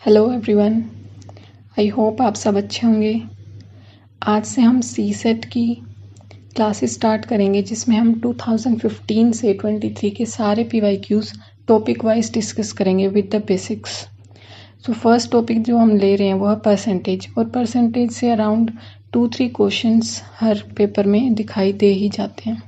Hello everyone, I hope आप सब अच्छे होंगे। आज से हम सी सेट की क्लासेस स्टार्ट करेंगे जिसमें हम 2015 से 23 के सारे PYQs टॉपिक वाइज डिस्कस करेंगे with the basics. So first topic जो हम ले रहे हैं वो है परसेंटेज, और परसेंटेज से अराउंड 2-3 क्वेश्चंस हर पेपर में दिखाई दे ही जाते हैं।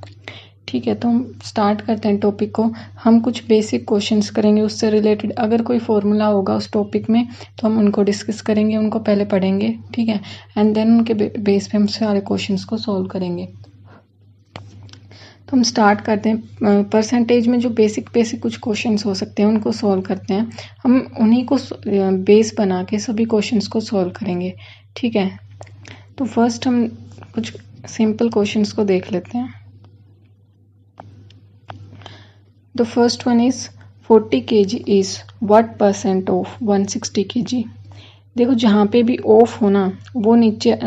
ठीक है, तो हम स्टार्ट करते हैं टॉपिक को। हम कुछ बेसिक क्वेश्चंस करेंगे उससे रिलेटेड। अगर कोई फॉर्मूला होगा उस टॉपिक में तो हम उनको डिस्कस करेंगे, उनको पहले पढ़ेंगे, ठीक है, एंड देन उनके बेस पे हम सारे क्वेश्चंस को सॉल्व करेंगे। तो हम स्टार्ट करते हैं। परसेंटेज में जो बेसिक कुछ क्वेश्चंस हो सकते हैं उनको सॉल्व करते हैं। हम उन्हीं को बेस बना के सभी क्वेश्चंस को सॉल्व करेंगे, ठीक है। तो फर्स्ट हम कुछ सिंपल क्वेश्चंस को देख लेते हैं। The first one is 40 kg is what percent of 160 kg? देखो जहाँ पे भी ऑफ हो ना वो नीचे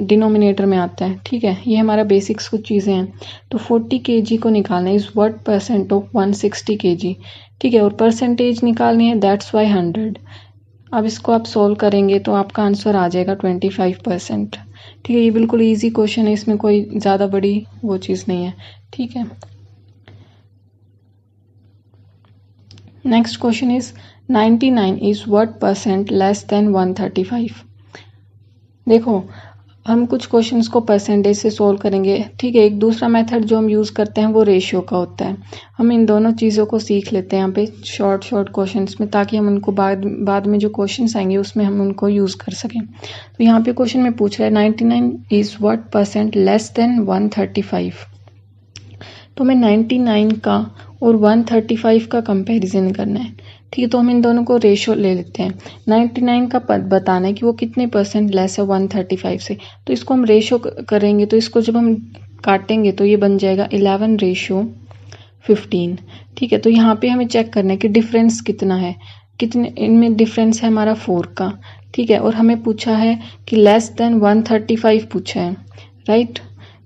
डिनोमिनेटर में आता है, ठीक है। ये हमारा बेसिक्स कुछ चीज़ें हैं। तो 40 kg को निकालना है, is what percent of 160 kg, ठीक है। और परसेंटेज निकालनी है, दैट्स वाई 100। अब इसको आप सॉल्व करेंगे तो आपका आंसर आ जाएगा 25%, ठीक है। ये बिल्कुल ईजी क्वेश्चन है, इसमें कोई ज़्यादा बड़ी वो चीज़ नहीं है, ठीक है। Next question is 99 is what percent less than 135। देखो हम कुछ क्वेश्चंस को परसेंटेज से सोल्व करेंगे, ठीक है। एक दूसरा मेथड जो हम यूज़ करते हैं वो रेशियो का होता है। हम इन दोनों चीज़ों को सीख लेते हैं यहाँ पे शॉर्ट क्वेश्चंस में, ताकि हम उनको बाद में जो क्वेश्चंस आएंगे उसमें हम उनको यूज़ कर सकें। तो यहाँ पे क्वेश्चन में पूछ रहा है 99 is what percent less than 135। तो हमें 99 का और 135 का कंपैरिजन करना है, ठीक है। तो हम इन दोनों को रेशो ले लेते हैं। 99 का बताना है कि वो कितने परसेंट लेस है 135 से, तो इसको हम रेशो करेंगे। तो इसको जब हम काटेंगे तो ये बन जाएगा 11:15, ठीक है। तो यहाँ पे हमें चेक करना है कि डिफरेंस कितना है, कितने इनमें डिफरेंस है हमारा 4 का, ठीक है। और हमें पूछा है कि लेस देन 135 पूछा है, राइट।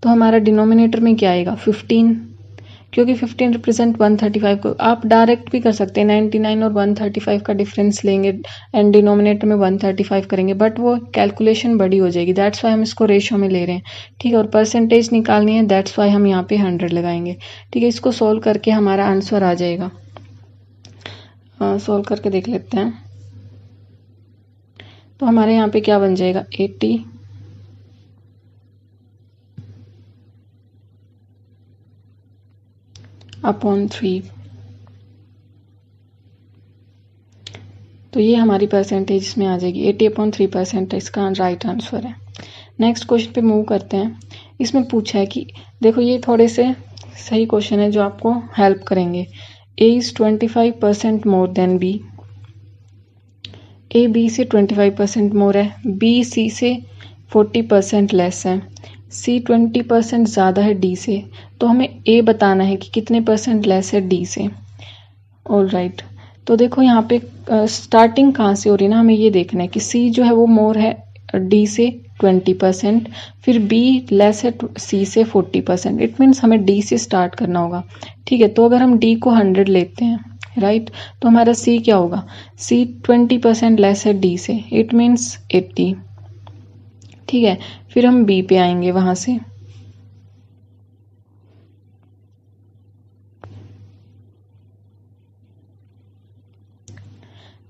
तो हमारा डिनोमिनेटर में क्या आएगा 15, क्योंकि 15 रिप्रेजेंट 135 को आप डायरेक्ट भी कर सकते हैं। 99 और 135 का डिफरेंस लेंगे एंड डिनोमिनेटर में 135 करेंगे, बट वो कैलकुलेशन बड़ी हो जाएगी, दैट्स वाई हम इसको रेशो में ले रहे हैं, ठीक है। और परसेंटेज निकालनी है, दैट्स वाई हम यहाँ पे 100 लगाएंगे, ठीक है। इसको सोल्व करके हमारा आंसर आ जाएगा। सोल्व करके देख लेते हैं। तो हमारे यहाँ पे क्या बन जाएगा 80/3। तो ये हमारी परसेंटेज इसमें आ जाएगी 80/3%, इसका राइट आंसर है। नेक्स्ट क्वेश्चन पे मूव करते हैं। इसमें पूछा है कि देखो ये थोड़े से सही क्वेश्चन है जो आपको हेल्प करेंगे। A is 25% more than B. A B से 25% मोर है, बी सी से 40% लेस है, सी 20% ज़्यादा है डी से। तो हमें ए बताना है कि कितने परसेंट लेस है डी से। ऑल राइट, तो देखो यहाँ पे स्टार्टिंग कहाँ से हो रही है ना, हमें ये देखना है कि सी जो है वो मोर है डी से 20%, फिर बी लेस है सी से 40%। इट मीन्स हमें डी से स्टार्ट करना होगा, ठीक है। तो अगर हम डी को 100 लेते हैं, राइट, तो हमारा सी क्या होगा, सी 20% लेस है डी से, इट मीन्स 80, ठीक है। फिर हम बी पे आएंगे वहां से,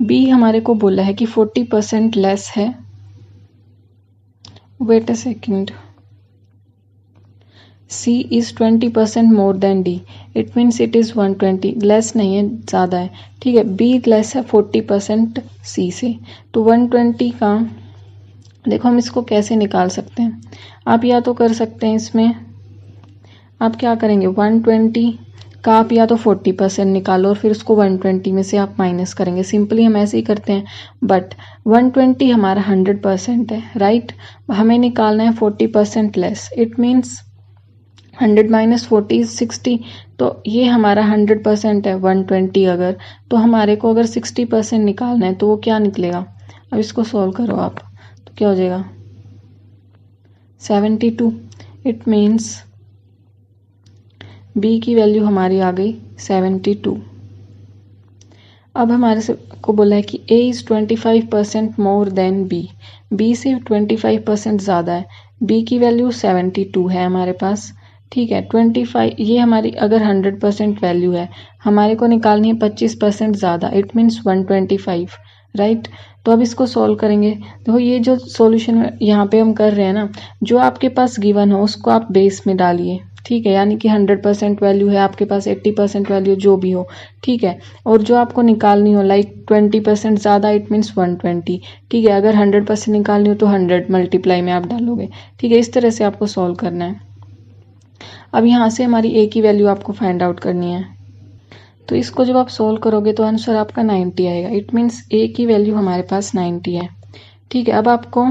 बी हमारे को बोला है कि 40% लेस है। Wait a second, C is 20% more than D. It means it is 120. Less नहीं है, ज़्यादा है, ठीक है। B लेस है 40% C से, तो 120 का देखो हम इसको कैसे निकाल सकते हैं। आप या तो कर सकते हैं, इसमें आप क्या करेंगे 120 का आप या तो 40% निकालो और फिर उसको 120 में से आप माइनस करेंगे। सिंपली हम ऐसे ही करते हैं, बट 120 हमारा 100% है, राइट। हमें निकालना है 40% less, it means 100 minus 40 is 60। तो ये हमारा 100% है 120 अगर, तो हमारे को अगर 60% निकालना है तो वो क्या निकलेगा। अब इसको सॉल्व करो आप, तो क्या हो जाएगा 72। इट मीन्स बी की वैल्यू हमारी आ गई 72। अब हमारे से को बोला है कि A is 25% more then B, B से 25% ज़्यादा है, B की वैल्यू 72 है हमारे पास, ठीक है। 25 ये हमारी अगर 100% वैल्यू है, हमारे को निकालनी है 25% ज़्यादा, इट मीन्स 125, राइट। तो अब इसको सॉल्व करेंगे। देखो ये जो सॉल्यूशन यहाँ पे हम कर रहे हैं ना, जो आपके पास गिवन हो उसको आप बेस में डालिए, ठीक है। यानी कि 100% वैल्यू है आपके पास, 80% वैल्यू जो भी हो, ठीक है। और जो आपको निकालनी हो लाइक 20% ज़्यादा, इट मीन्स 120, ठीक है। अगर 100% निकालनी हो तो 100 मल्टीप्लाई में आप डालोगे, ठीक है। इस तरह से आपको सॉल्व करना है। अब यहाँ से हमारी ए की वैल्यू आपको फाइंड आउट करनी है, तो इसको जब आप सोल्व करोगे तो आंसर आपका 90 आएगा, इट मीन्स ए की वैल्यू हमारे पास 90 है, ठीक है। अब आपको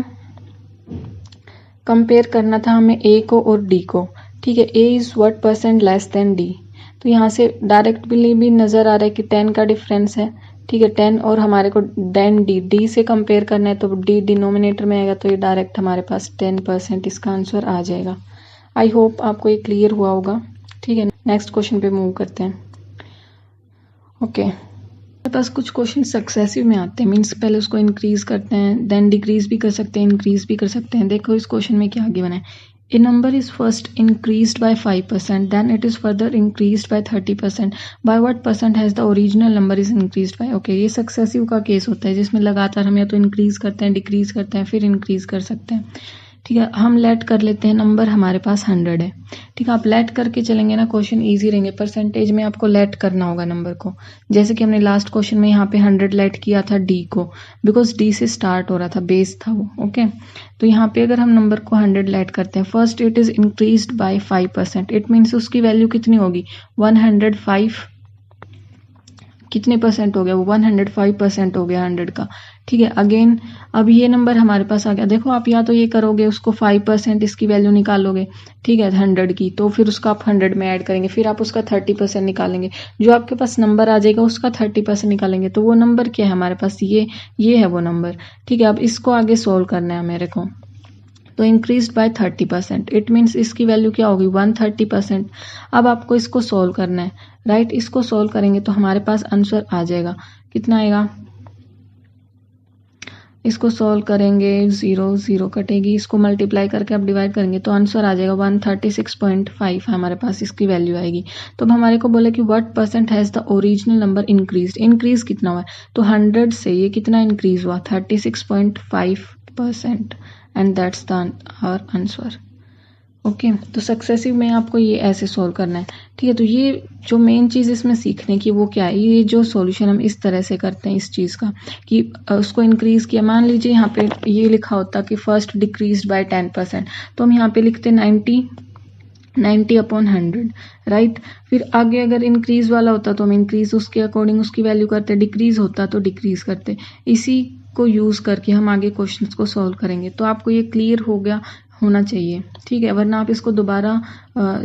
कंपेयर करना था हमें ए को और डी को, ठीक है। A is what percent less than D, तो यहाँ से डायरेक्टली भी नज़र आ रहा है कि 10 का डिफरेंस है, ठीक है। 10 और हमारे को देन डी से कंपेयर करना है, तो डी डिनोमिनेटर में आएगा, तो ये डायरेक्ट हमारे पास 10% इसका आंसर आ जाएगा। आई होप आपको ये क्लियर हुआ होगा, ठीक है। नेक्स्ट क्वेश्चन पे मूव करते हैं। ओके, मेरे पास कुछ क्वेश्चन सक्सेसिव में आते हैं, मीन्स पहले उसको इंक्रीज करते हैं, देन डिक्रीज भी कर सकते हैं, इंक्रीज भी कर सकते हैं। देखो इस क्वेश्चन में क्या गिवन है, a number is first increased by 5%, then it is further increased by 30%, by what percent has the original number is increased by. Okay, ये सक्सेसिव का केस होता है जिसमें लगातार हम या तो इंक्रीज करते हैं, डिक्रीज करते हैं, फिर इंक्रीज कर सकते हैं, ठीक है। हम लेट कर लेते हैं, नंबर हमारे पास 100 है, ठीक है। आप लेट करके चलेंगे ना, क्वेश्चन इजी रहेंगे। परसेंटेज में आपको लेट करना होगा नंबर को, जैसे कि हमने लास्ट क्वेश्चन में यहाँ पे 100 लेट किया था डी को, बिकॉज डी से स्टार्ट हो रहा था, बेस था वो, ओके। तो यहाँ पे अगर हम नंबर को 100 लेट करते हैं, first it is increased by 5%, it means उसकी वैल्यू कितनी होगी, 105, कितने परसेंट हो गया वो, 105% हो गया 100 का, ठीक है। अगेन अब ये नंबर हमारे पास आ गया। देखो आप या तो ये करोगे, उसको 5% इसकी वैल्यू निकालोगे, ठीक है, 100 की, तो फिर उसका आप 100 में ऐड करेंगे, फिर आप उसका 30% निकालेंगे, जो आपके पास नंबर आ जाएगा उसका 30% निकालेंगे, तो वो नंबर क्या है हमारे पास, ये है वो नंबर, ठीक है। अब इसको आगे सोल्व करना है मेरे को, तो इंक्रीज बाय 30%, इट मीन्स इसकी वैल्यू क्या होगी, 130%। अब आपको इसको सोल्व करना है, राइट। इसको सोल्व करेंगे तो हमारे पास आंसर आ जाएगा, कितना आएगा, इसको सोल्व करेंगे 0 0 कटेगी, इसको मल्टीप्लाई करके आप डिवाइड करेंगे तो आंसर आ जाएगा 136.5 हमारे पास इसकी वैल्यू आएगी। तो अब हमारे को बोला कि what percent has the original number increase, increase कितना हुआ है, तो 100 से ये कितना इंक्रीज हुआ, 36.5%, and that's the our answer. Okay, तो सक्सेसिव में आपको ये ऐसे सोल्व करना है, ठीक है। तो ये जो मेन चीज़ इसमें सीखने की वो क्या है, ये जो सॉल्यूशन हम इस तरह से करते हैं इस चीज़ का कि उसको इंक्रीज किया, मान लीजिए यहाँ पे ये लिखा होता कि फर्स्ट डिक्रीज बाय 10%, तो हम यहाँ पे लिखते 90/100, राइट। फिर आगे अगर इंक्रीज वाला होता तो हम इंक्रीज उसके अकॉर्डिंग उसकी वैल्यू करते, डिक्रीज होता तो डिक्रीज करते। इसी को यूज़ करके हम आगे क्वेश्चंस को सॉल्व करेंगे। तो आपको ये क्लियर हो गया होना चाहिए, ठीक है, वरना आप इसको दोबारा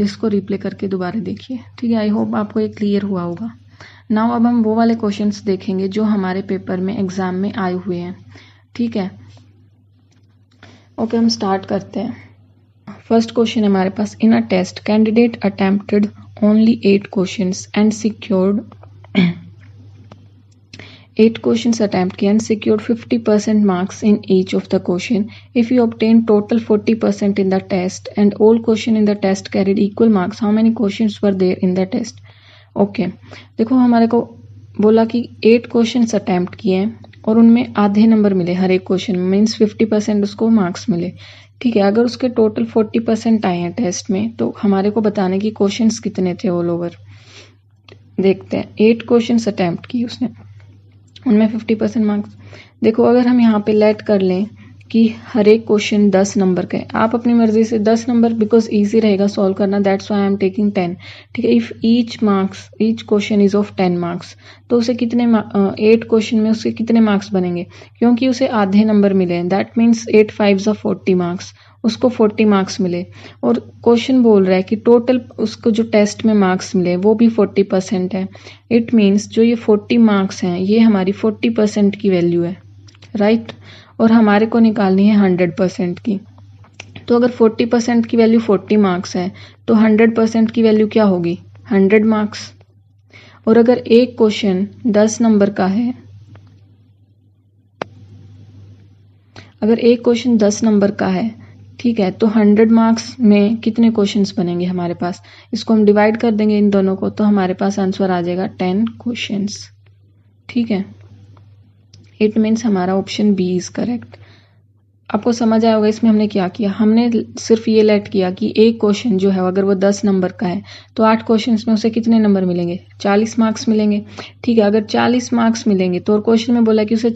इसको रिप्ले करके दोबारा देखिए, ठीक है। आई होप आपको ये क्लियर हुआ होगा। नाउ अब हम वो वाले क्वेश्चंस देखेंगे जो हमारे पेपर में एग्जाम में आए हुए हैं, ठीक है। ओके, हम स्टार्ट करते हैं। फर्स्ट क्वेश्चन हमारे पास, in a test candidate attempted only 8 questions and secured 8 questions attempt and secured 50% marks in each of the question. If you obtained total 40% in the test and all question in the test carried equal marks, how many questions were there in the test? Okay, देखो हमारे को बोला कि 8 questions attempt किए हैं और उनमें आधे नंबर मिले हर एक क्वेश्चन में, मीन्स 50% उसको मार्क्स मिले, ठीक है। अगर उसके टोटल 40% आए हैं टेस्ट में, तो हमारे को बताने की क्वेश्चंस कितने थे ऑल ओवर। देखते हैं, 8 क्वेश्चंस अटेम्प्ट किए उसने, उनमें 50% मार्क्स। देखो अगर हम यहाँ पे लेट कर लें कि हर एक क्वेश्चन 10 नंबर का है, आप अपनी मर्जी से 10 नंबर, बिकॉज इजी रहेगा सॉल्व करना, that's why I am taking 10, ठीक है। If each question is of 10 marks, तो उसे कितने 8 क्वेश्चन में उसके कितने मार्क्स बनेंगे, क्योंकि उसे आधे नंबर मिले हैं, दैट मीन्स 8 5 40 मार्क्स, उसको 40 मार्क्स मिले। और क्वेश्चन बोल रहा है कि टोटल उसको जो टेस्ट में मार्क्स मिले वो भी 40% है, इट मीन्स जो ये 40 मार्क्स हैं ये हमारी 40% की वैल्यू है, राइट। और हमारे को निकालनी है 100% की। तो अगर 40% की वैल्यू 40 मार्क्स है तो 100% की वैल्यू क्या होगी, 100 मार्क्स। और अगर एक क्वेश्चन 10 नंबर का है, अगर एक क्वेश्चन 10 नंबर का है, ठीक है, तो 100 मार्क्स में कितने क्वेश्चंस बनेंगे हमारे पास? इसको हम डिवाइड कर देंगे इन दोनों को, तो हमारे पास आंसर आ जाएगा 10 क्वेश्चंस। ठीक है, इट मीन्स हमारा ऑप्शन बी इज करेक्ट। आपको समझ आया होगा इसमें हमने क्या किया। हमने सिर्फ ये लेट किया कि एक क्वेश्चन जो है अगर वो 10 नंबर का है तो 8 क्वेश्चंस में उसे कितने नंबर मिलेंगे? 40 मार्क्स मिलेंगे। ठीक है, अगर 40 मार्क्स मिलेंगे तो क्वेश्चन में बोला कि उसे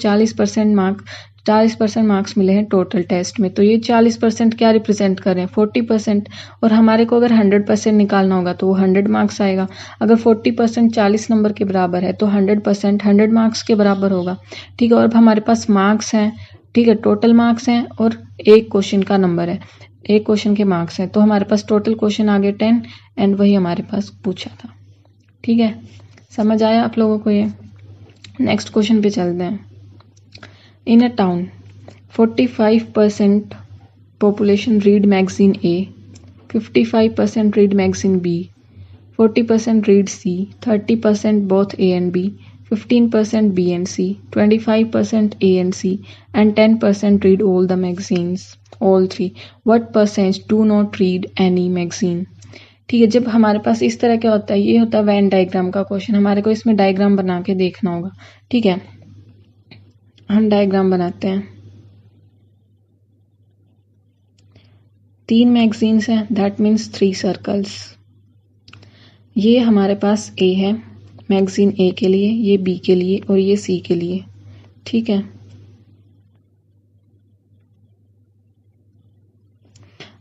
40% मार्क्स मिले हैं टोटल टेस्ट में, तो ये 40% क्या रिप्रेजेंट कर रहे हैं? 40%। और हमारे को अगर 100% निकालना होगा तो वो 100 मार्क्स आएगा। अगर 40% 40 नंबर के बराबर है तो 100% 100 मार्क्स के बराबर होगा। ठीक है, और अब हमारे पास मार्क्स हैं, ठीक है, टोटल मार्क्स हैं और एक क्वेश्चन का नंबर है, एक क्वेश्चन के मार्क्स हैं, तो हमारे पास टोटल क्वेश्चन आ गए 10 एंड वही हमारे पास पूछा था। ठीक है, समझ आया आप लोगों को ये? नेक्स्ट क्वेश्चन पे चलते हैं। In a town 45% population read magazine A, 55% read magazine B, 40% read C, 30% both A and B, 15% B and C, 25% A and C, and 10% read all the magazines, all three. What percentage do not read any magazine? ठीक है, जब हमारे पास इस तरह क्या होता है, ये होता है वेन डायग्राम का क्वेश्चन। हमारे को इसमें डायग्राम बना के देखना होगा। ठीक है, हम डायग्राम बनाते हैं। 3 मैगजीन्स हैं, दैट मीन्स 3 सर्कल्स। ये हमारे पास ए है, मैगजीन ए के लिए, ये बी के लिए और ये सी के लिए। ठीक है,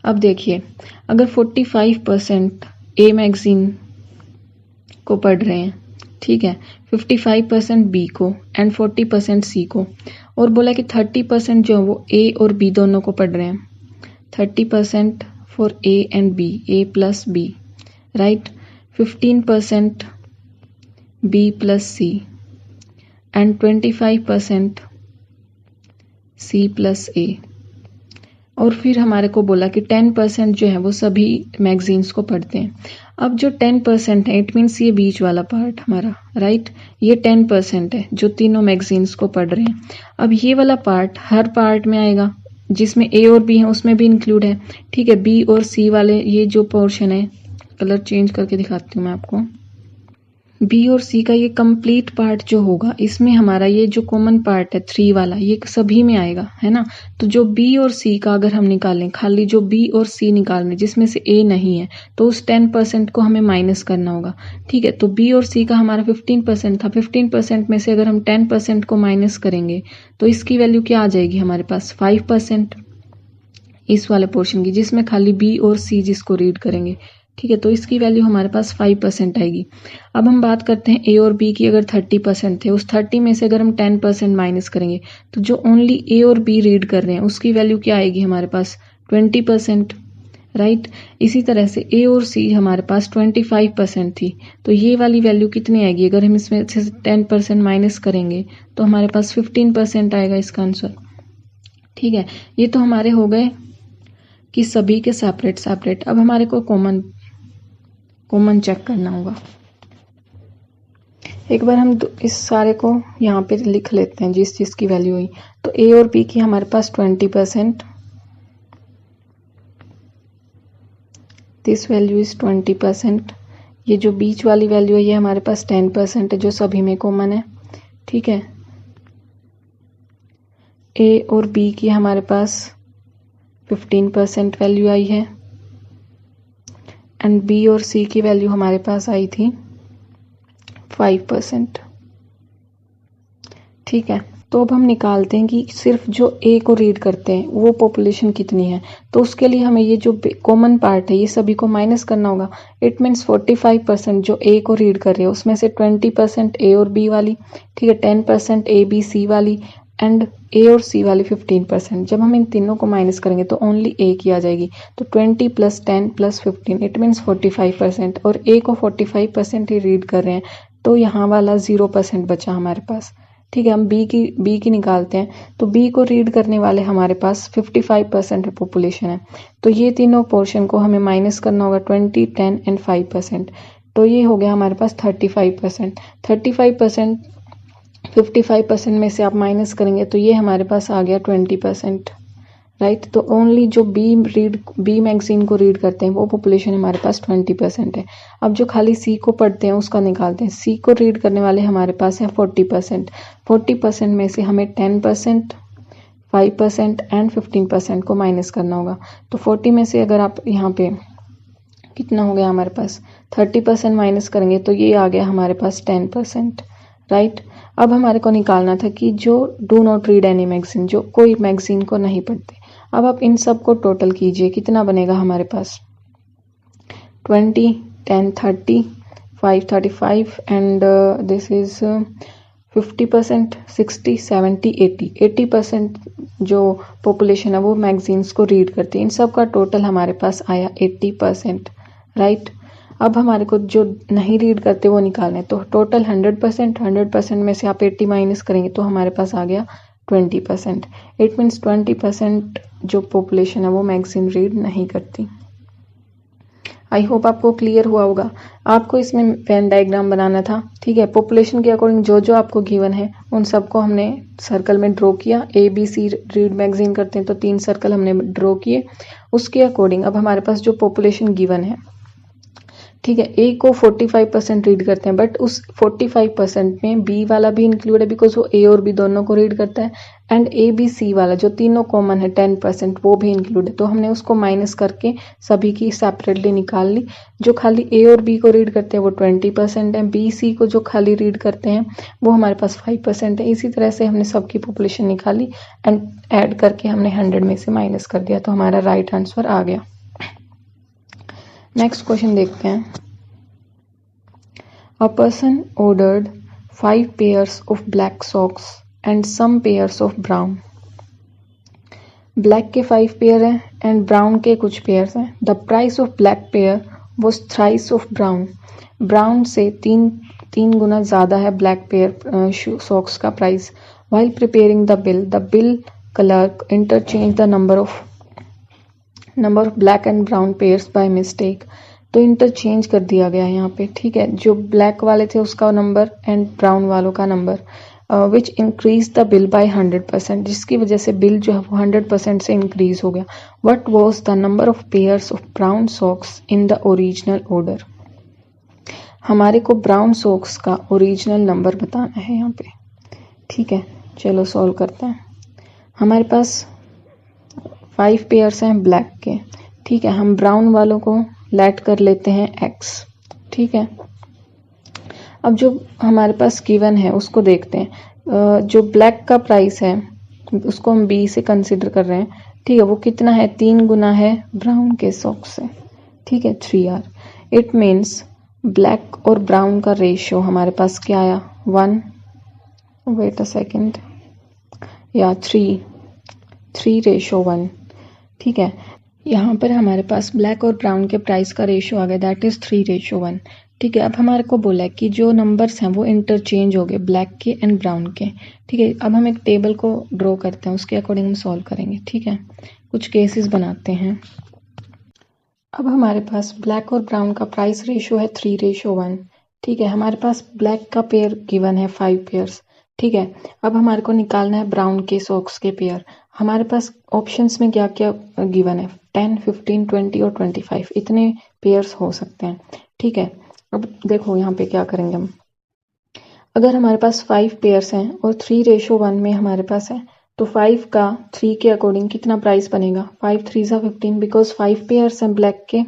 अब देखिए, अगर 45% ए मैगजीन को पढ़ रहे हैं, ठीक है, 55% बी को एंड 40% सी को, और बोला कि 30% जो वो ए और बी दोनों को पढ़ रहे हैं, 30% for A and B, A plus B, right, 15% B plus C and 25% C plus A. और फिर हमारे को बोला कि 10% जो है वो सभी मैगजीन्स को पढ़ते हैं। अब जो 10% है, इट मीन्स ये बीच वाला पार्ट हमारा, राइट, ये 10% है जो तीनों मैगजीन्स को पढ़ रहे हैं। अब ये वाला पार्ट हर पार्ट में आएगा, जिसमें ए और बी है उसमें भी इंक्लूड है। ठीक है, बी और सी वाले ये जो पोर्शन है, कलर चेंज करके दिखाती हूँ मैं आपको, बी और सी का ये कंप्लीट पार्ट जो होगा, इसमें हमारा ये जो कॉमन पार्ट है 3 वाला, ये सभी में आएगा, है ना। तो जो बी और सी का अगर हम निकालें, खाली जो बी और सी निकालने जिसमें से ए नहीं है, तो उस 10% को हमें माइनस करना होगा। ठीक है, तो बी और सी का हमारा 15% था, 15% में से अगर हम 10% को माइनस करेंगे तो इसकी वैल्यू क्या आ जाएगी हमारे पास? 5% इस वाले पोर्शन की, जिसमें खाली बी और सी जिसको रीड करेंगे। ठीक है, तो इसकी वैल्यू हमारे पास 5% आएगी। अब हम बात करते हैं ए और बी की। अगर 30% थे, उस 30 में से अगर हम 10% माइनस करेंगे तो जो ओनली ए और बी रीड कर रहे हैं उसकी वैल्यू क्या आएगी हमारे पास? 20%, राइट। इसी तरह से ए और सी हमारे पास 25% थी, तो ये वाली वैल्यू कितनी आएगी? अगर हम इसमें से 10% माइनस करेंगे तो हमारे पास 15% आएगा इसका आंसर। ठीक है, ये तो हमारे हो गए कि सभी के सेपरेट सेपरेट। अब हमारे को कॉमन चेक करना होगा। एक बार हम इस सारे को यहाँ पे लिख लेते हैं जिस चीज की वैल्यू हुई। तो ए और बी की हमारे पास 20%, दिस वैल्यू इज 20%। ये जो बीच वाली वैल्यू है ये हमारे पास 10% है जो सभी में कॉमन है। ठीक है, ए और बी की हमारे पास 15% वैल्यू आई है एंड बी और सी की वैल्यू हमारे पास आई थी 5%। ठीक है, तो अब हम निकालते हैं कि सिर्फ जो ए को रीड करते हैं वो पॉपुलेशन कितनी है। तो उसके लिए हमें ये जो कॉमन पार्ट है ये सभी को माइनस करना होगा। इट मीन्स 45% जो ए को रीड कर रहे हैं उसमें से 20% ए और बी वाली, ठीक है, 10% ए बी सी वाली एंड ए और सी वाली 15%। जब हम इन तीनों को माइनस करेंगे तो ओनली ए की आ जाएगी। तो 20 + 10 + 15 इट मीन्स 45%, और ए को 45% ही रीड कर रहे हैं, तो यहाँ वाला 0% बचा हमारे पास। ठीक है, हम बी की निकालते हैं। तो बी को रीड करने वाले हमारे पास 55% पॉपुलेशन है, तो ये तीनों पोर्शन को हमें माइनस करना होगा, 20, 10 एंड 5%। तो ये हो गया हमारे पास 35%। 35% 55% में से आप माइनस करेंगे तो ये हमारे पास आ गया 20%, राइट। तो ओनली जो बी मैगजीन को रीड करते हैं वो पॉपुलेशन हमारे पास 20% है। अब जो खाली सी को पढ़ते हैं उसका निकालते हैं। सी को रीड करने वाले हमारे पास है 40%। 40% में से हमें 10%, 5% एंड 15% को माइनस करना होगा। तो 40 में से अगर आप यहाँ पे कितना हो गया हमारे पास 30% माइनस करेंगे तो ये आ गया हमारे पास 10%, राइट। अब हमारे को निकालना था कि जो do not read any magazine, जो कोई मैगजीन को नहीं पढ़ते। अब आप इन सब को टोटल कीजिए, कितना बनेगा हमारे पास 20, 10, 30, 5, 35 एंड दिस इज 50%, 60, 70, 80। 80% जो पॉपुलेशन है वो मैगजीन्स को रीड करती है। इन सब का टोटल हमारे पास आया 80%, राइट। अब हमारे को जो नहीं रीड करते वो निकालना है। तो टोटल 100%, 100% में से आप 80 माइनस करेंगे तो हमारे पास आ गया 20%। इट मीन्स 20% जो पॉपुलेशन है वो मैगजीन रीड नहीं करती। आई होप आपको क्लियर हुआ होगा। आपको इसमें वेन डायग्राम बनाना था, ठीक है। पॉपुलेशन के अकॉर्डिंग जो जो आपको गिवन है उन सबको हमने सर्कल में ड्रॉ किया। A B C read magazine करते हैं तो 3 सर्कल हमने ड्रॉ किए। उसके अकॉर्डिंग अब हमारे पास जो पॉपुलेशन गिवन है, ठीक है, ए को 45% रीड करते हैं, बट उस 45% में बी वाला भी इंक्लूड है बिकॉज वो ए और बी दोनों को रीड करता है, एंड ए बी सी वाला जो तीनों कॉमन है 10% वो भी इंक्लूड है। तो हमने उसको माइनस करके सभी की सेपरेटली निकाल ली। जो खाली ए और बी को रीड करते हैं वो 20% है, बी सी को जो खाली रीड करते हैं वो हमारे पास 5% है। इसी तरह से हमने सबकी पॉपुलेशन निकाली एंड ऐड करके हमने 100 में से माइनस कर दिया, तो हमारा राइट आंसर आ गया। नेक्स्ट क्वेश्चन देखते हैं। A person ordered 5 pairs of black socks and some pairs of brown. Black के 5 पेयर हैं एंड ब्राउन के कुछ पेयर्स हैं। The price of black pair was thrice of brown. Brown से तीन गुना ज़्यादा है ब्लैक पेयर सॉक्स का price. While preparing the bill clerk interchange the number of black and brown pairs by mistake. तो interchange कर दिया गया है यहाँ पे, ठीक है। जो ब्लैक वाले थे उसका नंबर एंड ब्राउन वालों का number, which increase the bill bye 100%, जिसकी वजह से बिल जो है वो 100% से इंक्रीज हो गया। What was the number of pairs of brown socks in the original order. हमारे को ब्राउन सॉक्स का ओरिजिनल नंबर बताना है यहाँ पे, ठीक है। चलो सॉल्व करते हैं। हमारे पास 5 पेयर्स हैं ब्लैक के, ठीक है। हम ब्राउन वालों को लेट कर लेते हैं x, ठीक है। अब जो हमारे पास गिवन है उसको देखते हैं। जो ब्लैक का प्राइस है उसको हम b से कंसिडर कर रहे हैं, ठीक है। वो कितना है 3 गुना है ब्राउन के सॉक्स से, ठीक है, 3r। इट मीन्स ब्लैक और ब्राउन का रेशियो हमारे पास क्या आया 1, वेट अ सेकेंड, या 3:1, ठीक है। यहाँ पर हमारे पास ब्लैक और ब्राउन के प्राइस का रेशियो आ गया, दैट इज 3:1, ठीक है। अब हमारे को बोला है कि जो नंबर्स हैं वो इंटरचेंज हो गए ब्लैक के एंड ब्राउन के, ठीक है। अब हम एक टेबल को ड्रॉ करते हैं, उसके अकॉर्डिंग हम सॉल्व करेंगे, ठीक है। कुछ केसेस बनाते हैं। अब हमारे पास ब्लैक और ब्राउन का प्राइस रेशियो है 3:1, ठीक है। हमारे पास ब्लैक का पेयर गिवन है 5 पेयर्स, ठीक है। अब हमारे को निकालना है ब्राउन के सॉक्स के पेयर। हमारे पास ऑप्शंस में क्या क्या गिवन है 10, 15, 20 और 25, इतने पेयर्स हो सकते हैं, ठीक है। अब देखो यहाँ पे क्या करेंगे हम। अगर हमारे पास 5 पेयर्स हैं और 3:1 में हमारे पास है, तो 5 का 3 के अकॉर्डिंग कितना प्राइस बनेगा 5 3 15, बिकॉज 5 पेयर्स हैं ब्लैक के,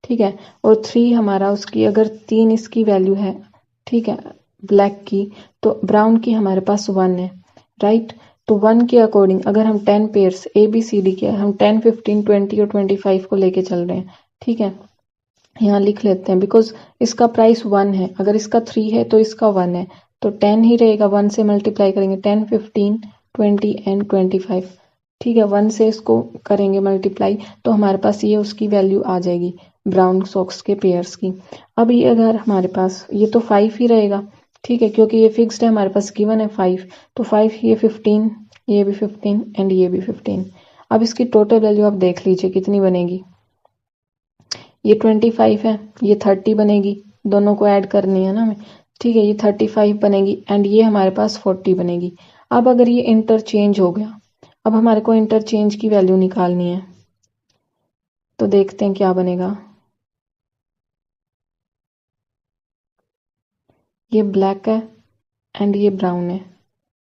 ठीक है। और 3 हमारा उसकी अगर 3 इसकी वैल्यू है, ठीक है, ब्लैक की, तो ब्राउन की हमारे पास 1 है, राइट। तो 1 के अकॉर्डिंग अगर हम 10 पेयर्स ABCD के हम 10, 15, 20 और 25 को लेके चल रहे हैं, ठीक है। यहाँ लिख लेते हैं बिकॉज इसका प्राइस 1 है, अगर इसका 3 है तो इसका 1 है, तो 10 ही रहेगा। 1 से मल्टीप्लाई करेंगे 10, 15, 20 एंड 25, ठीक है। 1 से इसको करेंगे मल्टीप्लाई तो हमारे पास ये उसकी वैल्यू आ जाएगी ब्राउन सॉक्स के पेयर्स की। अब ये अगर हमारे पास ये तो 5 ही रहेगा, ठीक है, क्योंकि ये फिक्स्ड है, हमारे पास गिवन है 5, तो 5 ये 15, ये भी 15 एंड ये भी 15। अब इसकी टोटल वैल्यू आप देख लीजिए कितनी बनेगी। ये 25 है, ये 30 बनेगी, दोनों को ऐड करनी है ना हमें, ठीक है। ये 35 बनेगी एंड ये हमारे पास 40 बनेगी। अब अगर ये इंटरचेंज हो गया, अब हमारे को इंटरचेंज की वैल्यू निकालनी है, तो देखते हैं क्या बनेगा। ये ब्लैक है एंड ये ब्राउन है,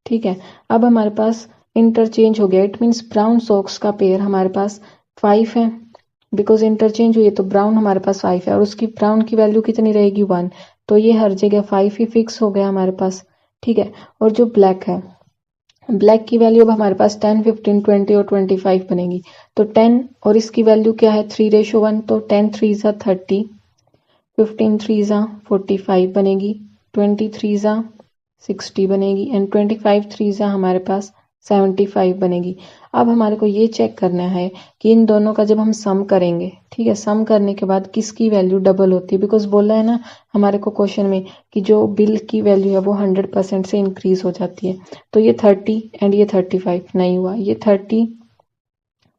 ठीक है। अब हमारे पास इंटरचेंज हो गया, इट मीन्स ब्राउन सॉक्स का पेयर हमारे पास 5 है, बिकॉज इंटरचेंज हुई है तो ब्राउन हमारे पास 5 है और उसकी ब्राउन की वैल्यू कितनी रहेगी 1, तो ये हर जगह 5 ही फिक्स हो गया हमारे पास, ठीक है। और जो ब्लैक है, ब्लैक की वैल्यू अब हमारे पास 10, 15, 20 और 25 बनेगी। तो 10 और इसकी वैल्यू क्या है 3:1, तो 10 3 ज़ा 30, 15 3 ज़ा 45 बनेगी, 20 3 ज़ा 60 बनेगी एंड 25 3 ज़ा हमारे पास 75 बनेगी। अब हमारे को ये चेक करना है कि इन दोनों का जब हम सम करेंगे, ठीक है, सम करने के बाद किसकी वैल्यू डबल होती है, बिकॉज बोला है ना हमारे को क्वेश्चन में कि जो बिल की वैल्यू है वो 100% से इंक्रीज हो जाती है। तो ये 30 एंड ये 35 नहीं हुआ, ये 30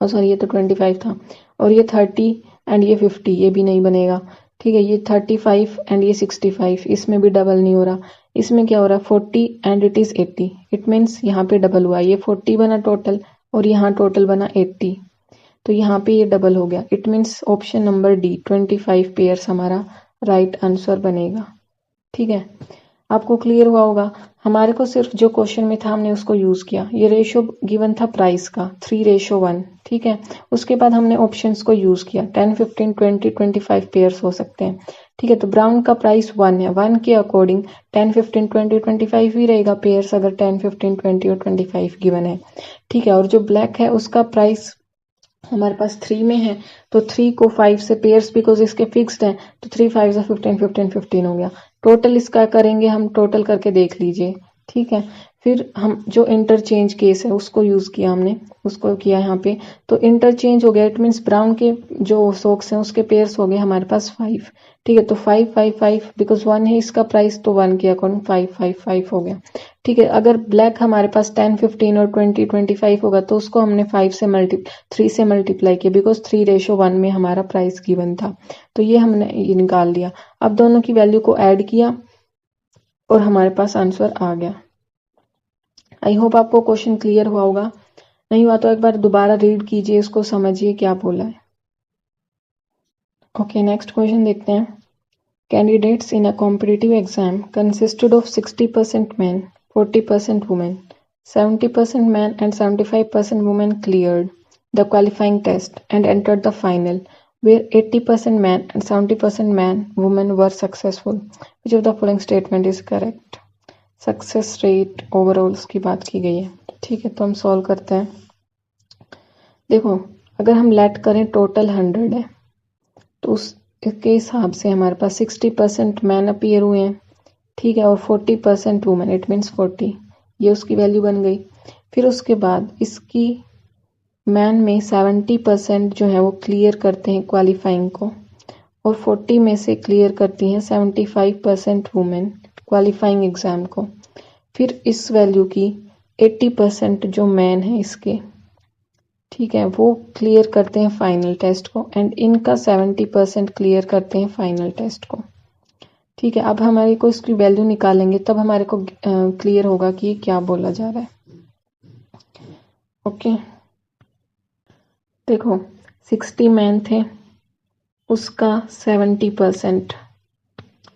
और सॉरी ये तो 25 था, और ये 30 एंड ये 50 ये भी नहीं बनेगा, ठीक है। ये 35 एंड ये 65 इसमें भी डबल नहीं हो रहा। इसमें क्या हो रहा है 40 and it is 80, it means यहाँ पे डबल हुआ, ये 40 बना टोटल और यहाँ टोटल बना 80, तो यहाँ पे ये डबल हो गया। It means option number D 25 pairs हमारा राइट आंसर बनेगा, ठीक है। आपको क्लियर हुआ होगा। हमारे को सिर्फ जो क्वेश्चन में था हमने उसको यूज किया। ये रेशो गिवन था प्राइस का 3:1, ठीक है। उसके बाद हमने ऑप्शंस को यूज किया 10, 15, 20, 25 पेयर्स हो सकते हैं, ठीक है। तो ब्राउन का प्राइस 1 है, 1 के अकॉर्डिंग 10, 15, 20, 25 ही रहेगा पेयर्स, अगर 10, 15, 20 और 25 गिवन है, ठीक है। और जो ब्लैक है उसका प्राइस हमारे पास 3 में है, तो 3 को 5 से पेयर्स बिकॉज इसके फिक्स्ड हैं, तो 3 5 से 15, 15, 15 हो गया। टोटल इसका करेंगे हम, टोटल करके देख लीजिए, ठीक है। फिर हम जो इंटरचेंज केस है उसको यूज किया हमने, उसको किया यहाँ पे, तो इंटरचेंज हो गया। इट मीन्स ब्राउन के जो सॉक्स हैं उसके पेयर्स हो गए हमारे पास 5, ठीक है। तो 5 5 5 बिकॉज 1 है इसका प्राइस, तो 1 के अकॉर्डिंग 5 5 5 हो गया, ठीक है। अगर ब्लैक हमारे पास 10, 15 और 20, 25 होगा तो उसको हमने 3 से मल्टीप्लाई किया, बिकॉज 3:1 में हमारा प्राइस गिवन था, तो ये हमने ये निकाल दिया। अब दोनों की वैल्यू को ऐड किया और हमारे पास आंसर आ गया। आई होप आपको क्वेश्चन क्लियर हुआ होगा, नहीं हुआ तो एक बार दोबारा रीड कीजिए, इसको समझिए क्या बोला है। ओके, नेक्स्ट क्वेश्चन देखते हैं। Candidates in a competitive exam consisted of 60% men, 40% women, 70% men and 75% women cleared the qualifying test and entered the final, where 80% men and 70% women were successful. Which of the following statement is correct? Success rate overall की बात की गई है, ठीक है। तो हम solve करते हैं। देखो, अगर हम लेट करें टोटल 100 है, तो उसके हिसाब से हमारे पास 60% मैन अपीयर हुए हैं, ठीक है, और 40% वुमेन, इट मीन्स 40, ये उसकी वैल्यू बन गई। फिर उसके बाद इसकी मैन में 70% जो है वो क्लियर करते हैं क्वालिफाइंग को, और 40 में से क्लियर करती हैं 75% वुमेन क्वालिफाइंग एग्जाम को। फिर इस वैल्यू की 80% जो मैन है इसके, ठीक है, वो क्लियर करते हैं फाइनल टेस्ट को, एंड इनका 70% क्लियर करते हैं फाइनल टेस्ट को, ठीक है। अब हमारे को इसकी वैल्यू निकालेंगे, तब हमारे को क्लियर होगा कि क्या बोला जा रहा है। ओके, देखो 60 मैन थे, उसका 70%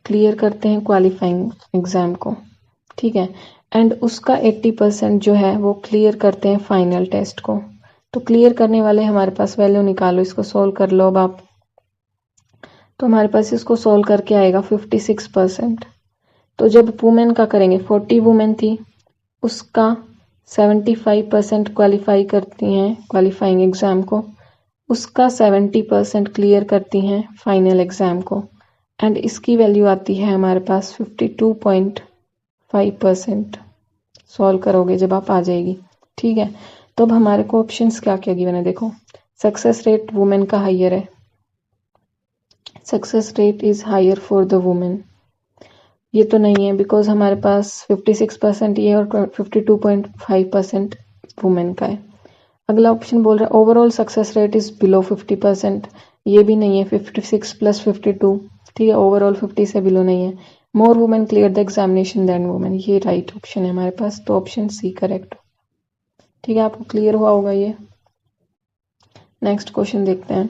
क्लियर करते हैं क्वालिफाइंग एग्जाम को, ठीक है, एंड उसका 80% जो है वो क्लियर करते हैं फाइनल टेस्ट को। तो क्लियर करने वाले हमारे पास वैल्यू निकालो, इसको सोल्व कर लो अब आप। तो हमारे पास इसको सोल्व करके आएगा 56%। तो जब वुमेन का करेंगे, 40 वुमेन थी, उसका 75% क्वालिफाई करती हैं क्वालिफाइंग एग्जाम को, उसका 70% क्लियर करती हैं फाइनल एग्जाम को, एंड इसकी वैल्यू आती है हमारे पास 52.5%। सॉल्व करोगे जब आप आ जाएगी, ठीक है। तो अब हमारे को ऑप्शंस क्या क्या गिवन है, देखो सक्सेस रेट वुमेन का हायर है, success rate is higher for the women, ये तो नहीं है बिकॉज हमारे पास 56% ये और 52.5% वुमेन का है। अगला ऑप्शन बोल रहा है overall success rate is below 50%, ये भी नहीं है, 56 + 52, ठीक है, ओवरऑल 50 से बिलो नहीं है। More women clear the examination than women, ये राइट ऑप्शन है हमारे पास, तो ऑप्शन सी करेक्ट। ठीक है, आपको क्लियर हुआ होगा ये। नेक्स्ट क्वेश्चन देखते हैं।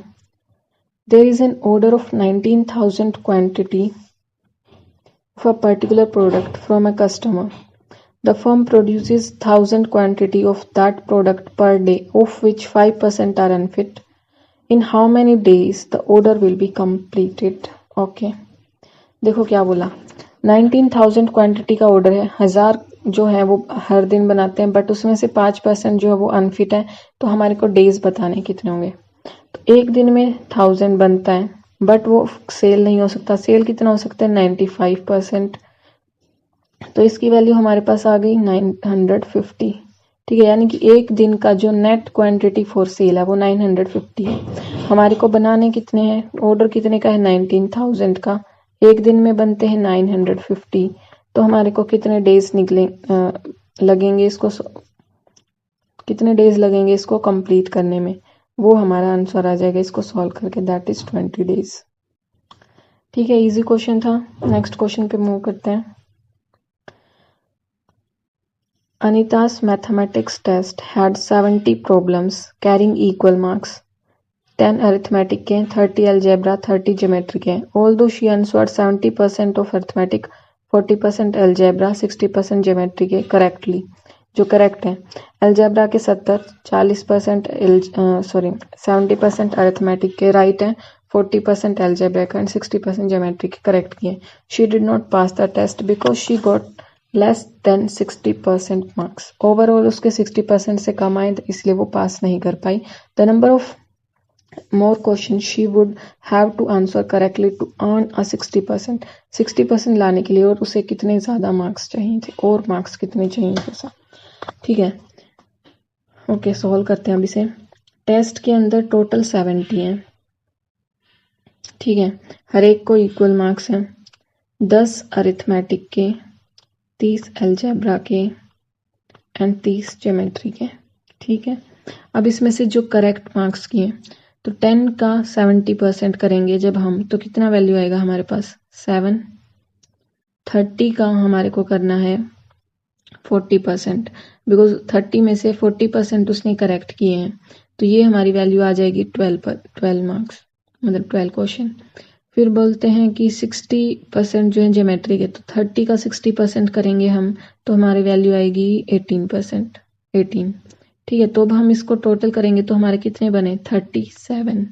There is an order of 19,000 quantity of a particular product from a customer. The firm produces 1,000 quantity of that product per day, of which 5% are unfit. In how many days the order will be completed? Okay. देखो क्या बोला, 19,000 quantity का order है, 1000 जो है वो हर दिन बनाते हैं, बट उसमें से 5% जो है वो अनफिट है, तो हमारे को डेज बताने कितने होंगे। तो एक दिन में 1000 बनता है, बट वो सेल नहीं हो सकता। सेल कितना हो सकता है, 95%। तो इसकी वैल्यू हमारे पास आ गई 950। ठीक है, यानी कि एक दिन का जो नेट क्वांटिटी फॉर सेल है वो 950 है। हमारे को बनाने कितने हैं, ऑर्डर कितने का है, 19,000 का, एक दिन में बनते हैं 950। तो हमारे को कितने डेज लगेंगे इसको, कितने डेज लगेंगे इसको कंप्लीट करने में, वो हमारा आंसर आ जाएगा इसको सॉल्व करके, दैट इज 20 डेज। ठीक है, इजी क्वेश्चन था। नेक्स्ट क्वेश्चन पे मूव करते हैं। Anita's mathematics test had 70 problems carrying equal marks. 10 arithmetic के, 30 algebra, 30 geometry के. Although she answered 70% of arithmetic, 40% algebra, 60% geometry के correctly, जो करेक्ट है। अलजेब्रा के 70, 40% 70% अरिथमेटिक के राइट है, 40% अलजेब्रा एंड 60% ज्योमेट्री के करेक्ट किए। She did not pass the test because she got less than 60% marks. Overall उसके 60% से कम आए, इसलिए वो पास नहीं कर पाई। The number of more questions she would have to answer correctly to earn a 60%. 60% लाने के लिए और उसे कितने ज्यादा मार्क्स चाहिए थे, और मार्क्स कितने चाहिए थे ऐसा। ठीक है, ओके, सॉल्व करते हैं अब इसे। टेस्ट के अंदर टोटल 70 हैं। ठीक है, हर एक को इक्वल मार्क्स हैं, 10 अरिथमेटिक के, 30 अलजेब्रा के एंड 30 ज्योमेट्री के। ठीक है, अब इसमें से जो करेक्ट मार्क्स किए, तो 10 का 70% करेंगे जब हम, तो कितना वैल्यू आएगा हमारे पास, 7। 30 का हमारे को करना है 40%, बिकॉज 30 में से 40% उसने करेक्ट किए हैं, तो ये हमारी वैल्यू आ जाएगी 12 मार्क्स, मतलब 12 क्वेश्चन। फिर बोलते हैं कि 60% जो है ज्योमेट्री के, तो 30 का 60% करेंगे हम, तो हमारी वैल्यू आएगी 18%, 18। ठीक है, तो अब हम इसको टोटल करेंगे तो हमारे कितने बने, 37,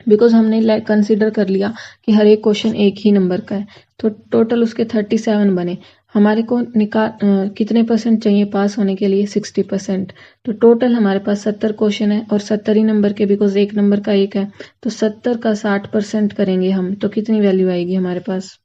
बिकॉज हमने कंसिडर कर लिया कि हर एक क्वेश्चन एक ही नंबर का है, तो टोटल उसके 37 बने। हमारे को कितने परसेंट चाहिए पास होने के लिए, 60%। तो टोटल हमारे पास 70 क्वेश्चन है और 70 ही नंबर के, बिकॉज एक नंबर का एक है, तो 70 का 60% करेंगे हम, तो कितनी वैल्यू आएगी हमारे पास,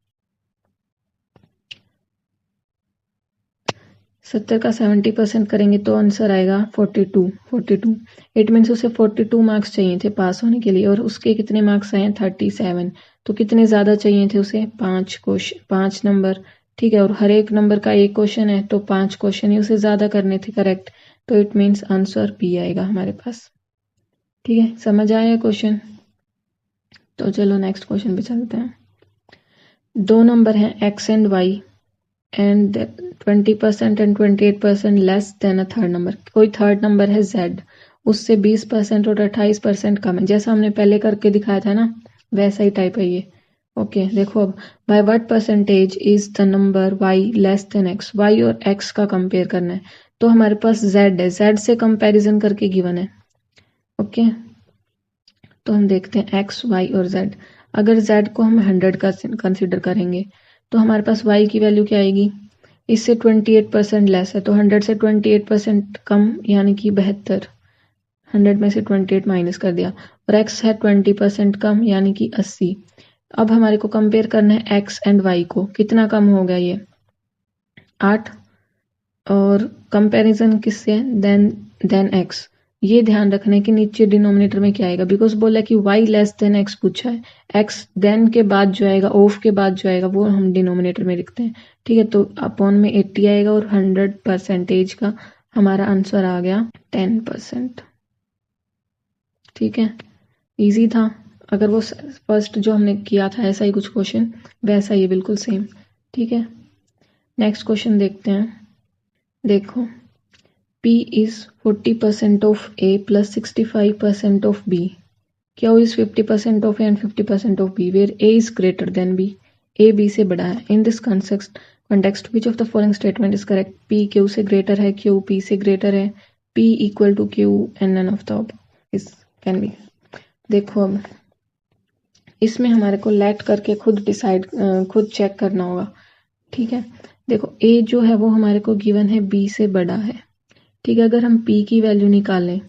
70 का 70% करेंगे तो आंसर आएगा 42। इट मीन्स उसे 42 मार्क्स चाहिए थे पास होने के लिए, और उसके कितने मार्क्स आए हैं, 37। तो कितने ज्यादा चाहिए थे उसे, 5 नंबर। ठीक है, और हर एक नंबर का एक क्वेश्चन है, तो 5 क्वेश्चन ही उसे ज्यादा करने थे करेक्ट, तो इट मीन्स आंसर बी आएगा हमारे पास। ठीक है, समझ आया क्वेश्चन। तो चलो नेक्स्ट क्वेश्चन पे चलते हैं। दो नंबर हैं x and y and 20% and 28% less than a third number. कोई थर्ड नंबर है z, उससे 20% और 28% कम है, जैसा हमने पहले करके दिखाया था ना, वैसा ही टाइप है ये। ओके, देखो अब, by what percentage is the number y less than x, y और x का कंपेयर करना है, तो हमारे पास z है, z से कंपैरिजन करके गिवन है। ओके, तो हम देखते हैं x, y और z। अगर z को हम 100 का कंसिडर करेंगे, तो हमारे पास y की वैल्यू क्या आएगी, इससे 28% लेस है, तो 100 से 28% कम, यानी कि 72। 100 में से 28 माइनस कर दिया, और x है 20% कम, यानी कि 80। अब हमारे को कंपेयर करना है x एंड y को, कितना कम हो गया ये, 8। और कंपैरिजन किससे, देन x। ये ध्यान रखना है कि नीचे डिनोमिनेटर में क्या आएगा, बिकॉज बोला कि y लेस देन x पूछा है, x देन के बाद जो आएगा, ऑफ के बाद जो आएगा, वो हम डिनोमिनेटर में लिखते हैं। ठीक है, तो अपॉन में 80 आएगा, और 100% का हमारा आंसर आ गया 10%। ठीक है, इजी था। अगर वो फर्स्ट जो हमने किया था ऐसा ही कुछ क्वेश्चन, वैसा ही बिल्कुल सेम। ठीक है, नेक्स्ट क्वेश्चन देखते हैं। देखो, P is 40% of A plus 65% of B. Q is 50% of A and 50% of B, where A is greater than B. A B से बड़ा है. In this context, which of the following statement is correct? P Q से greater है, Q P से greater है, P equal to Q and none of the is can be. देखो अब इसमें हमारे को लेट करके खुद चेक करना होगा। ठीक है, देखो A जो है वो हमारे को गिवन है B से बड़ा है। ठीक है, अगर हम P की वैल्यू निकालें,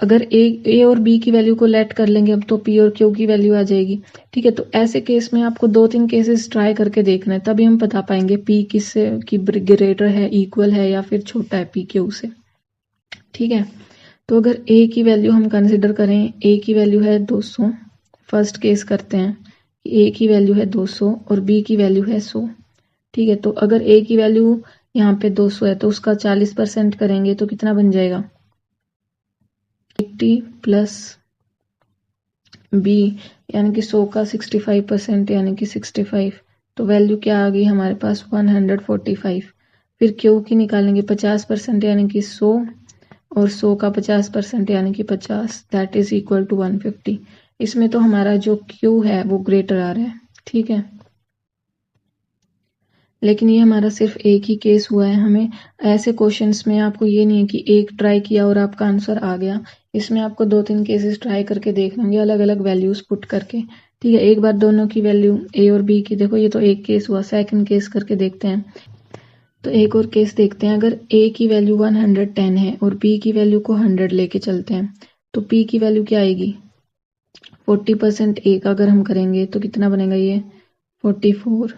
अगर ए और बी की वैल्यू को लेट कर लेंगे अब तो P और Q की वैल्यू आ जाएगी। ठीक है, तो ऐसे केस में आपको 2-3 केसेस ट्राई करके देखना है, तभी हम बता पाएंगे P किससे की ग्रेटर है, इक्वल है या फिर छोटा है P Q से। ठीक है, तो अगर A की वैल्यू हम कंसिडर करें, A की वैल्यू है 200। फर्स्ट केस करते हैं, A की वैल्यू है 200 और B की वैल्यू है 100। ठीक है, तो अगर A की वैल्यू यहाँ पे 200 है तो उसका 40% करेंगे तो कितना बन जाएगा, 80 प्लस B यानी कि 100 का 65% यानी कि 65, तो वैल्यू क्या आ गई हमारे पास 145। फिर Q की निकालेंगे 50% यानी कि 100 और 100 का 50% यानी कि 50, दैट इज इक्वल टू 150। इसमें तो हमारा जो Q है वो ग्रेटर आ रहा है। ठीक है, लेकिन ये हमारा सिर्फ एक ही केस हुआ है। हमें ऐसे क्वेश्चंस में आपको ये नहीं है कि एक ट्राई किया और आपका आंसर आ गया, इसमें आपको 2-3 केसेस ट्राई करके देखने होंगे, अलग अलग वैल्यूज पुट करके। ठीक है, एक बार दोनों की वैल्यू ए और बी की, देखो ये तो एक केस हुआ, सेकंड केस करके देखते हैं। तो एक और केस देखते हैं, अगर ए की वैल्यू 110 है और बी की वैल्यू को 100 लेके चलते हैं, तो पी की वैल्यू क्या आएगी, 40% ए का अगर हम करेंगे तो कितना बनेगा, ये 44,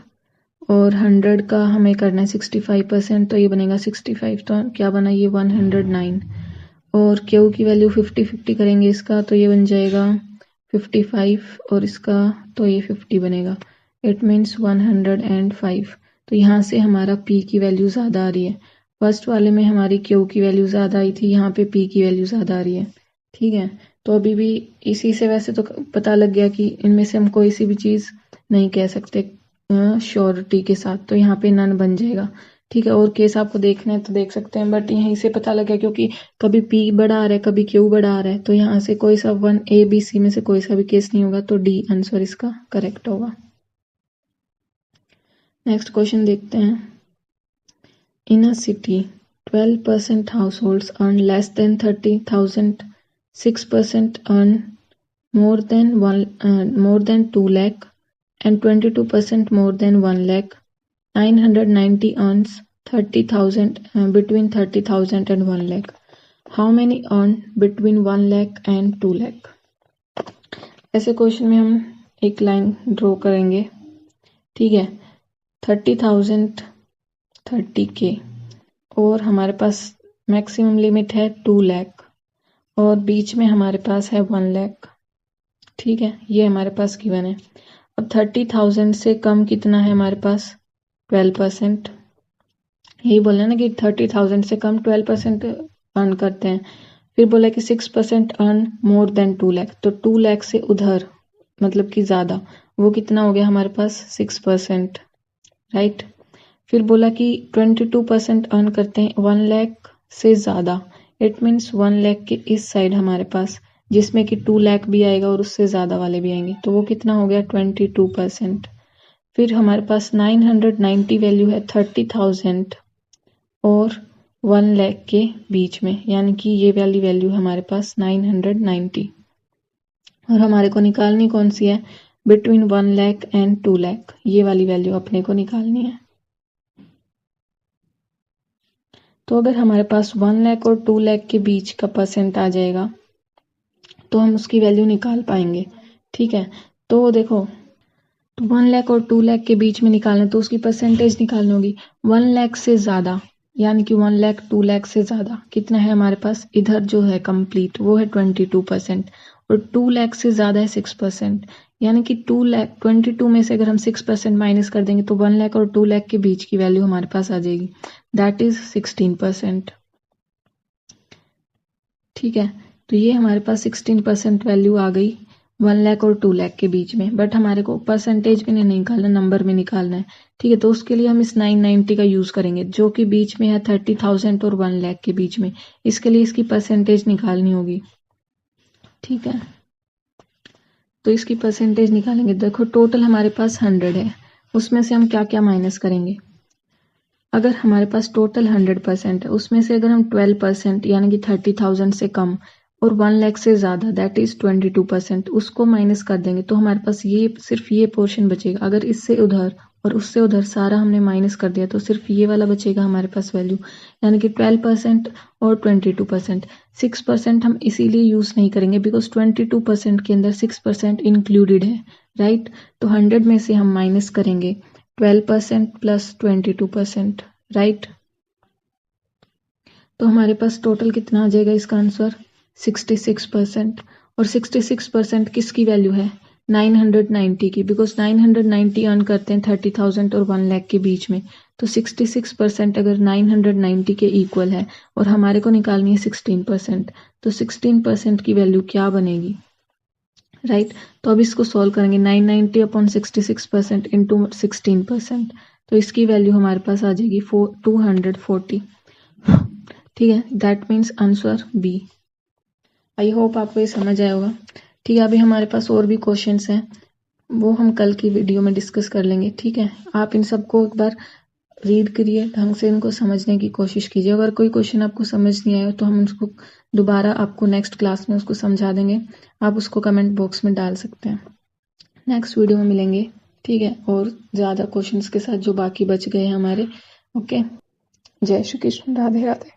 और 100 का हमें करना है 65%, तो ये बनेगा 65, तो क्या बना ये 109। और Q की वैल्यू 50-50 करेंगे इसका, तो ये बन जाएगा 55 और इसका तो ये 50 बनेगा। It means 105। तो यहाँ से हमारा P की वैल्यू ज़्यादा आ रही है। फर्स्ट वाले में हमारी Q की वैल्यू ज़्यादा आई थी, यहाँ पे P की वैल्यू ज़्यादा आ रही है। ठीक है, तो अभी भी इसी से वैसे तो पता लग गया कि इनमें से हम कोई सी भी चीज़ नहीं कह सकते श्योरिटी के साथ, तो यहाँ पे नन बन जाएगा। ठीक है, और केस आपको देखना है तो देख सकते हैं, बट यहीं से पता लगा क्योंकि कभी P बड़ा आ रहा है कभी Q बड़ा आ रहा है, तो यहाँ से कोई सा 1 A B C में से कोई सा भी केस नहीं होगा, तो D आंसर इसका करेक्ट होगा। नेक्स्ट क्वेश्चन देखते हैं। In a city 12% households earn less than 30,000, 6% earn more than 2 lakh and 22% more than 1 lakh. 990 earns 30,000 between 30,000 and 1 lakh. How many earn between 1 lakh and 2 lakh? ऐसे question में हम एक line draw करेंगे। ठीक है, 30,000 30K और हमारे पास मैक्सिमम लिमिट है 2 लाख और बीच में हमारे पास है 1 लाख। ठीक है, ये हमारे पास गिवन है। अब 30,000 से कम कितना है हमारे पास, 12%। यही बोलना है ना कि 30,000 से कम 12% अर्न करते हैं। फिर बोला कि 6% अर्न मोर देन 2 लाख, तो 2 लाख से उधर मतलब कि ज़्यादा, वो कितना हो गया हमारे पास 6%, राइट। फिर बोला कि 22% अर्न करते हैं 1 लाख से ज़्यादा, इट मीन्स 1 लाख के इस साइड हमारे पास, जिसमें कि 2 लाख भी आएगा और उससे ज़्यादा वाले भी आएंगे, तो वो कितना हो गया 22%। फिर हमारे पास 990 वैल्यू है 30,000 और 1 लाख के बीच में, यानी कि ये वाली वैल्यू हमारे पास 990, और हमारे को निकालनी कौन सी है, बिटवीन 1 लाख एंड 2 लाख, ये वाली वैल्यू अपने को निकालनी है। तो अगर हमारे पास 1 लाख और 2 लाख के बीच का परसेंट आ जाएगा तो हम उसकी वैल्यू निकाल पाएंगे। ठीक है, तो देखो, तो 1 लाख और 2 लाख के बीच में निकालना तो उसकी परसेंटेज निकालनी होगी। 1 लाख से ज़्यादा यानी कि 1 लाख 2 लाख से ज़्यादा कितना है हमारे पास, इधर जो है कंप्लीट वो है 22%, और 2 लाख से ज़्यादा है 6%, यानी कि 2 लाख 22 में से अगर हम 6% माइनस कर देंगे तो 1 लाख और 2 लाख के बीच की वैल्यू हमारे पास आ जाएगी, दैट इज 16%। ठीक है, तो ये हमारे पास 16% वैल्यू आ गई 1 लाख और 2 लाख के बीच में। बट हमारे को परसेंटेज में नहीं निकालना, नंबर में निकालना है। ठीक है, तो उसके लिए हम इस 990 का यूज करेंगे जो कि बीच में है 30,000 और 1 लाख के बीच में। इसके लिए इसकी परसेंटेज निकालनी होगी। ठीक है, तो इसकी परसेंटेज निकालेंगे। देखो टोटल हमारे पास 100 है, उसमें से हम क्या क्या माइनस करेंगे। अगर हमारे पास टोटल 100% है, उसमें से अगर हम 12% यानी कि 30,000 से कम और 1 लाख से ज्यादा दैट इज 22% उसको माइनस कर देंगे तो हमारे पास ये सिर्फ ये पोर्शन बचेगा। अगर इससे उधर और उससे उधर सारा हमने माइनस कर दिया तो सिर्फ ये वाला बचेगा हमारे पास वैल्यू, यानी कि 12% और 22%। 6% हम इसीलिए यूज नहीं करेंगे बिकॉज 22% के अंदर 6% इंक्लूडेड है, राइट। तो 100 में से हम माइनस करेंगे 12% प्लस 22%, राइट। तो हमारे पास टोटल कितना आ जाएगा इसका आंसर 66%। और 66% किसकी वैल्यू है 990 की, बिकॉज 990 अर्न करते हैं 30,000 और 1 लाख के बीच में। तो 66% अगर 990 के इक्वल है और हमारे को निकालनी है 16%, तो 16% की वैल्यू क्या बनेगी, राइट। तो अब इसको सॉल्व करेंगे 990 अपॉन 66% इंटू 16%, तो इसकी वैल्यू हमारे पास आ जाएगी 240। ठीक है, that means answer B. I hope आपको ये समझ आया होगा। ठीक है, अभी हमारे पास और भी क्वेश्चंस हैं, वो हम कल की वीडियो में डिस्कस कर लेंगे। ठीक है, आप इन सबको एक बार रीड करिए, ढंग से इनको समझने की कोशिश कीजिए। अगर कोई क्वेश्चन आपको समझ नहीं आया तो हम उसको दोबारा आपको नेक्स्ट क्लास में उसको समझा देंगे, आप उसको कमेंट बॉक्स में डाल सकते हैं। नेक्स्ट वीडियो में मिलेंगे, ठीक है, और ज़्यादा क्वेश्चंस के साथ जो बाकी बच गए हैं हमारे। ओके, जय श्री कृष्ण, राधे राधे।